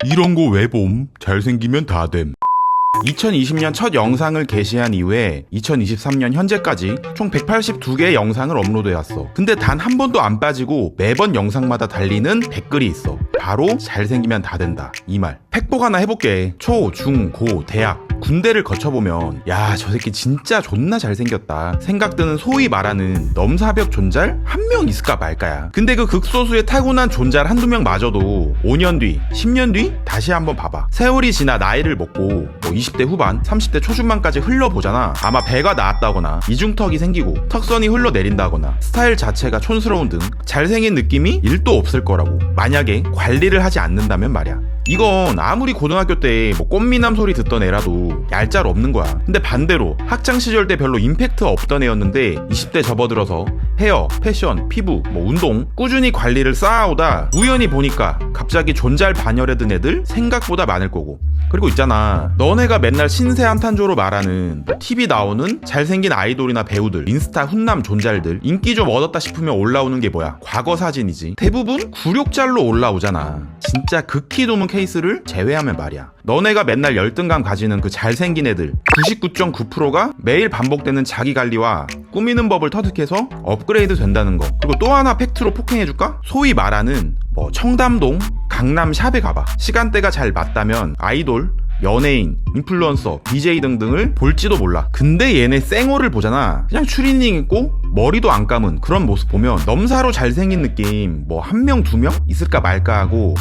이런 거 왜 봄? 잘생기면 다 됨. 2020년 첫 영상을 게시한 이후에 2023년 현재까지 총 182개의 영상을 업로드해왔어. 근데 단 한 번도 안 빠지고 매번 영상마다 달리는 댓글이 있어. 바로 잘생기면 다 된다, 이 말. 팩폭 하나 해볼게. 초, 중, 고, 대학, 군대를 거쳐보면 야, 저 새끼 진짜 존나 잘생겼다 생각드는 소위 말하는 넘사벽 존잘 한 명 있을까 말까야. 근데 그 극소수의 타고난 존잘 한두 명 마저도 5년 뒤, 10년 뒤 다시 한번 봐봐. 세월이 지나 나이를 먹고 뭐 20대 후반, 30대 초중반까지 흘러보잖아. 아마 배가 나왔다거나 이중턱이 생기고 턱선이 흘러내린다거나 스타일 자체가 촌스러운 등 잘생긴 느낌이 1도 없을 거라고. 만약에 관리를 하지 않는다면 말이야. 이건 아무리 고등학교 때 뭐 꽃미남 소리 듣던 애라도 얄짤 없는 거야. 근데 반대로 학창시절 때 별로 임팩트 없던 애였는데 20대 접어들어서 헤어, 패션, 피부, 뭐 운동 꾸준히 관리를 쌓아오다 우연히 보니까 갑자기 존잘 반열에 든 애들 생각보다 많을 거고. 그리고 있잖아, 너네가 맨날 신세 한탄조로 말하는 뭐 TV 나오는 잘생긴 아이돌이나 배우들, 인스타 훈남 존잘들 인기 좀 얻었다 싶으면 올라오는 게 뭐야? 과거 사진이지. 대부분 굴욕잘로 올라오잖아. 진짜 극히 드문 케이스를 제외하면 말이야. 너네가 맨날 열등감 가지는 그 잘생긴 애들 99.9%가 매일 반복되는 자기관리와 꾸미는 법을 터득해서 업그레이드 된다는 거. 그리고 또 하나 팩트로 폭행해줄까? 소위 말하는 뭐 청담동, 강남 샵에 가봐. 시간대가 잘 맞다면 아이돌, 연예인, 인플루언서, BJ 등등을 볼지도 몰라. 근데 얘네 쌩얼을 보잖아. 그냥 추리닝 입고 머리도 안 감은 그런 모습 보면 넘사로 잘생긴 느낌 뭐 한 명, 두 명 있을까 말까 하고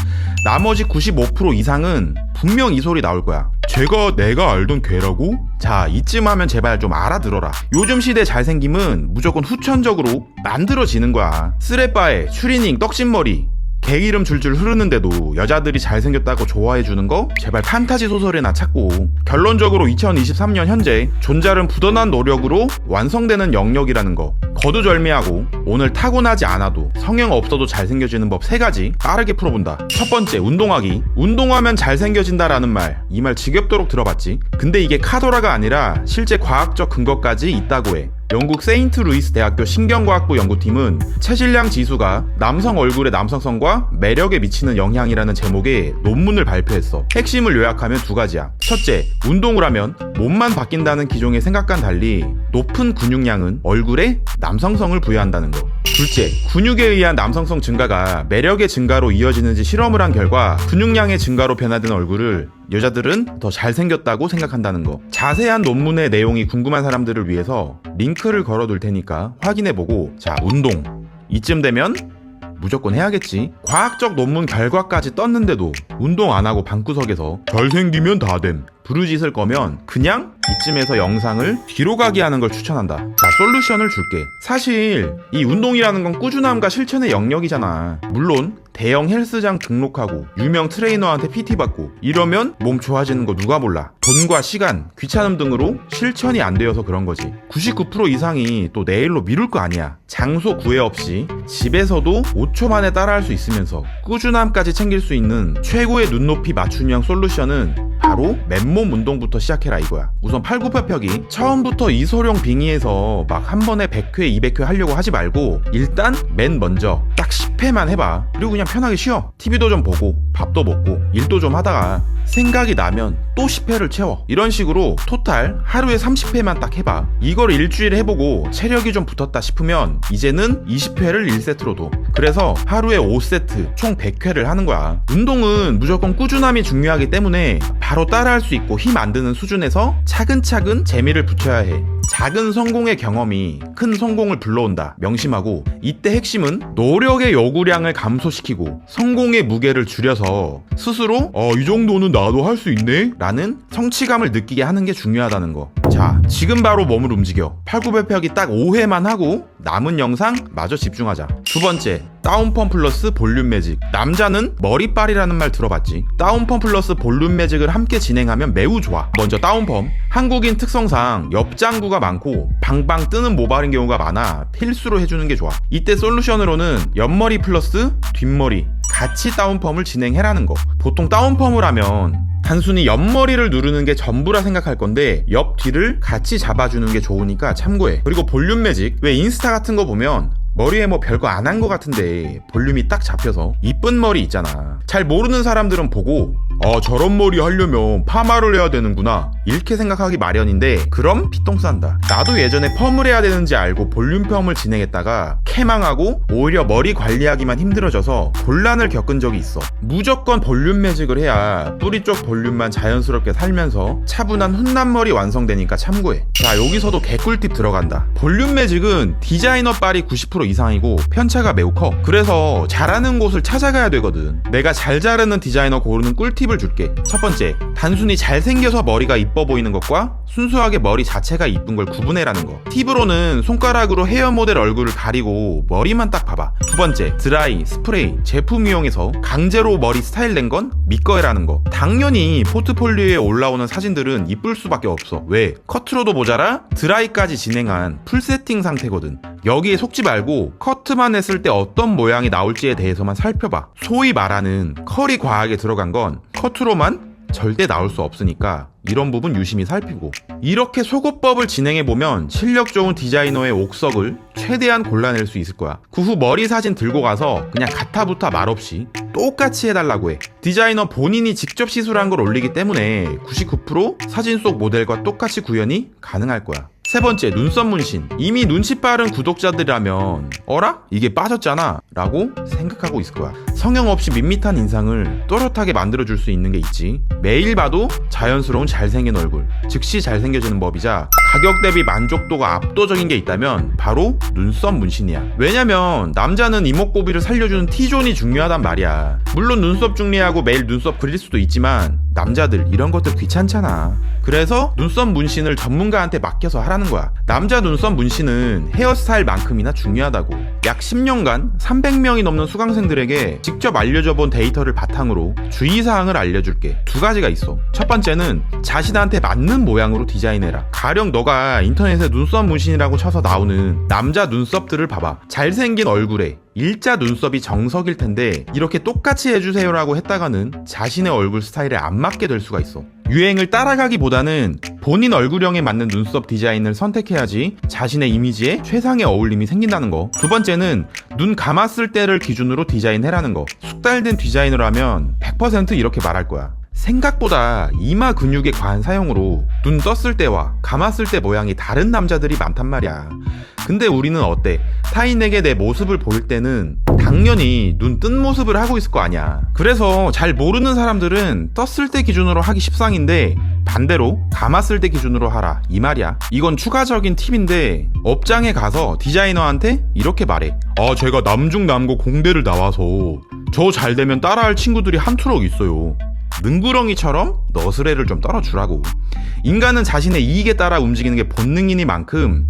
나머지 95% 이상은 분명 이 소리 나올 거야. 제가 내가 알던 걔라고? 자, 이쯤 하면 제발 좀 알아들어라. 요즘 시대 잘생김은 무조건 후천적으로 만들어지는 거야. 쓰레빠에 추리닝, 떡신머리 개 이름 줄줄 흐르는데도 여자들이 잘생겼다고 좋아해주는 거 제발 판타지 소설에나 찾고. 결론적으로 2023년 현재 존잘은 부단한 노력으로 완성되는 영역이라는 거 거두절미하고 오늘 타고나지 않아도 성형 없어도 잘생겨지는 법 3가지 빠르게 풀어본다. 첫 번째, 운동하기. 운동하면 잘생겨진다라는 말, 이 말 지겹도록 들어봤지. 근데 이게 카더라가 아니라 실제 과학적 근거까지 있다고 해. 영국 세인트루이스 대학교 신경과학부 연구팀은 체질량 지수가 남성 얼굴의 남성성과 매력에 미치는 영향이라는 제목의 논문을 발표했어. 핵심을 요약하면 2가지야. 첫째, 운동을 하면 몸만 바뀐다는 기존의 생각과는 달리 높은 근육량은 얼굴에 남성성을 부여한다는 거. 둘째, 근육에 의한 남성성 증가가 매력의 증가로 이어지는지 실험을 한 결과 근육량의 증가로 변화된 얼굴을 여자들은 더 잘생겼다고 생각한다는 거. 자세한 논문의 내용이 궁금한 사람들을 위해서 링크를 걸어둘 테니까 확인해보고. 자, 운동 이쯤 되면 무조건 해야겠지. 과학적 논문 결과까지 떴는데도 운동 안 하고 방구석에서 잘생기면 다 됨 부르짖을 거면 그냥 이쯤에서 영상을 뒤로 가게 하는 걸 추천한다. 자, 솔루션을 줄게. 사실 이 운동이라는 건 꾸준함과 실천의 영역이잖아. 물론 대형 헬스장 등록하고 유명 트레이너한테 PT 받고 이러면 몸 좋아지는 거 누가 몰라. 돈과 시간, 귀찮음 등으로 실천이 안 되어서 그런 거지. 99% 이상이 또 내일로 미룰 거 아니야. 장소 구애 없이 집에서도 5초 만에 따라할 수 있으면서 꾸준함까지 챙길 수 있는 최고의 눈높이 맞춤형 솔루션은 바로 맨몸 운동부터 시작해라 이거야. 우선 팔굽혀펴기 처음부터 이소룡 빙의해서 막 한 번에 100회 200회 하려고 하지 말고 일단 맨 먼저 딱 10회만 해봐. 그리고 그냥 편하게 쉬어. TV도 좀 보고 밥도 먹고 일도 좀 하다가 생각이 나면 또 10회를 채워. 이런 식으로 토탈 하루에 30회만 딱 해봐. 이걸 일주일에 해보고 체력이 좀 붙었다 싶으면 이제는 20회를 1세트로 둬. 그래서 하루에 5세트 총 100회를 하는 거야. 운동은 무조건 꾸준함이 중요하기 때문에 바로 따라할 수 있고 힘 안 드는 수준에서 차근차근 재미를 붙여야 해. 작은 성공의 경험이 큰 성공을 불러온다 명심하고, 이때 핵심은 노력의 요구량을 감소시키고 성공의 무게를 줄여서 스스로 이 정도는 나도 할 수 있네 라는 성취감을 느끼게 하는 게 중요하다는 거. 자, 지금 바로 몸을 움직여. 팔굽혀펴기 딱 5회만 하고 남은 영상 마저 집중하자. 두 번째, 다운펌 플러스 볼륨 매직. 남자는 머리빨이라는 말 들어봤지? 다운펌 플러스 볼륨 매직을 함께 진행하면 매우 좋아. 먼저 다운펌. 한국인 특성상 옆장구가 많고 방방 뜨는 모발인 경우가 많아 필수로 해주는 게 좋아. 이때 솔루션으로는 옆머리 플러스 뒷머리 같이 다운펌을 진행해라는 거. 보통 다운펌을 하면 단순히 옆머리를 누르는 게 전부라 생각할 건데 옆 뒤를 같이 잡아주는 게 좋으니까 참고해. 그리고 볼륨 매직, 왜 인스타 같은 거 보면 머리에 뭐 별거 안 한 거 같은데 볼륨이 딱 잡혀서 이쁜 머리 있잖아. 잘 모르는 사람들은 보고 저런 머리 하려면 파마를 해야 되는구나 이렇게 생각하기 마련인데, 그럼 피똥 싼다. 나도 예전에 펌을 해야 되는지 알고 볼륨 펌을 진행했다가 캐망하고 오히려 머리 관리하기만 힘들어져서 곤란을 겪은 적이 있어. 무조건 볼륨 매직을 해야 뿌리 쪽 볼륨만 자연스럽게 살면서 차분한 훈남 머리 완성되니까 참고해. 자, 여기서도 개꿀팁 들어간다. 볼륨 매직은 디자이너 빨이 90% 이상이고 편차가 매우 커. 그래서 잘하는 곳을 찾아가야 되거든. 내가 잘 자르는 디자이너 고르는 꿀팁을 줄게. 첫 번째, 단순히 잘생겨서 머리가 이뻐 보이는 것과 순수하게 머리 자체가 이쁜 걸 구분해라는 거. 팁으로는 손가락으로 헤어 모델 얼굴을 가리고 머리만 딱 봐봐. 두 번째, 드라이, 스프레이, 제품 이용해서 강제로 머리 스타일 낸 건 믿거해라는 거. 당연히 포트폴리오에 올라오는 사진들은 이쁠 수밖에 없어. 왜? 커트로도 모자라 드라이까지 진행한 풀 세팅 상태거든. 여기에 속지 말고 커트만 했을 때 어떤 모양이 나올지에 대해서만 살펴봐. 소위 말하는 컬이 과하게 들어간 건 커트로만 절대 나올 수 없으니까 이런 부분 유심히 살피고, 이렇게 속옷법을 진행해보면 실력 좋은 디자이너의 옥석을 최대한 골라낼 수 있을 거야. 그 후 머리 사진 들고 가서 그냥 가타부타 말없이 똑같이 해달라고 해. 디자이너 본인이 직접 시술한 걸 올리기 때문에 99% 사진 속 모델과 똑같이 구현이 가능할 거야. 세 번째, 눈썹 문신. 이미 눈치 빠른 구독자들이라면 어라? 이게 빠졌잖아 라고 생각하고 있을 거야. 성형 없이 밋밋한 인상을 또렷하게 만들어줄 수 있는 게 있지. 매일 봐도 자연스러운 잘생긴 얼굴, 즉시 잘생겨지는 법이자 가격 대비 만족도가 압도적인 게 있다면 바로 눈썹 문신이야. 왜냐면 남자는 이목구비를 살려주는 T존이 중요하단 말이야. 물론 눈썹 중리하고 매일 눈썹 그릴 수도 있지만 남자들 이런 것들 귀찮잖아. 그래서 눈썹 문신을 전문가한테 맡겨서 하라는 거야. 남자 눈썹 문신은 헤어스타일만큼이나 중요하다고. 약 10년간 300명이 넘는 수강생들에게 직접 알려줘 본 데이터를 바탕으로 주의사항을 알려줄게. 두 가지가 있어. 첫 번째는 자신한테 맞는 모양으로 디자인해라. 가령 너가 인터넷에 눈썹 문신이라고 쳐서 나오는 남자 눈썹들을 봐봐. 잘생긴 얼굴에 일자 눈썹이 정석일 텐데 이렇게 똑같이 해주세요라고 했다가는 자신의 얼굴 스타일에 안 맞게 될 수가 있어. 유행을 따라가기보다는 본인 얼굴형에 맞는 눈썹 디자인을 선택해야지 자신의 이미지에 최상의 어울림이 생긴다는 거. 두 번째는 눈 감았을 때를 기준으로 디자인해라는 거. 숙달된 디자이너라면 100% 이렇게 말할 거야. 생각보다 이마 근육의 과한 사용으로 눈 떴을 때와 감았을 때 모양이 다른 남자들이 많단 말이야. 근데 우리는 어때? 타인에게 내 모습을 보일 때는 당연히 눈 뜬 모습을 하고 있을 거 아니야. 그래서 잘 모르는 사람들은 떴을 때 기준으로 하기 십상인데 반대로 감았을 때 기준으로 하라 이 말이야. 이건 추가적인 팁인데 업장에 가서 디자이너한테 이렇게 말해. 제가 남중남고 공대를 나와서 저 잘 되면 따라할 친구들이 한투럭 있어요. 능구렁이처럼 너스레를 좀 떨어주라고. 인간은 자신의 이익에 따라 움직이는 게 본능이니만큼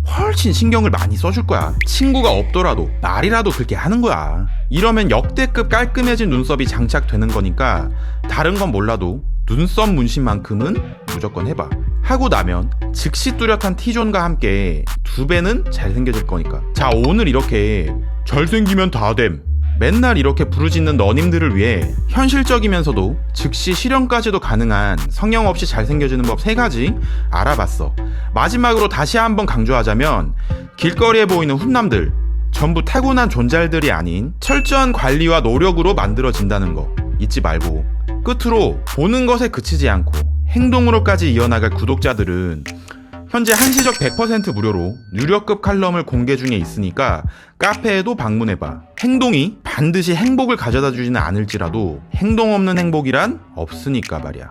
훨씬 신경을 많이 써줄 거야. 친구가 없더라도 말이라도 그렇게 하는 거야. 이러면 역대급 깔끔해진 눈썹이 장착되는 거니까 다른 건 몰라도 눈썹 문신만큼은 무조건 해봐. 하고 나면 즉시 뚜렷한 T존과 함께 2배는 잘생겨질 거니까. 자, 오늘 이렇게 잘생기면 다됨 맨날 이렇게 부르짖는 너님들을 위해 현실적이면서도 즉시 실현까지도 가능한 성형 없이 잘생겨지는 법 3가지 알아봤어. 마지막으로 다시 한번 강조하자면 길거리에 보이는 훈남들 전부 타고난 존잘들이 아닌 철저한 관리와 노력으로 만들어진다는 거 잊지 말고, 끝으로 보는 것에 그치지 않고 행동으로까지 이어나갈 구독자들은 현재 한시적 100% 무료로 유료급 칼럼을 공개 중에 있으니까 카페에도 방문해봐. 행동이 반드시 행복을 가져다 주지는 않을지라도 행동 없는 행복이란 없으니까 말이야.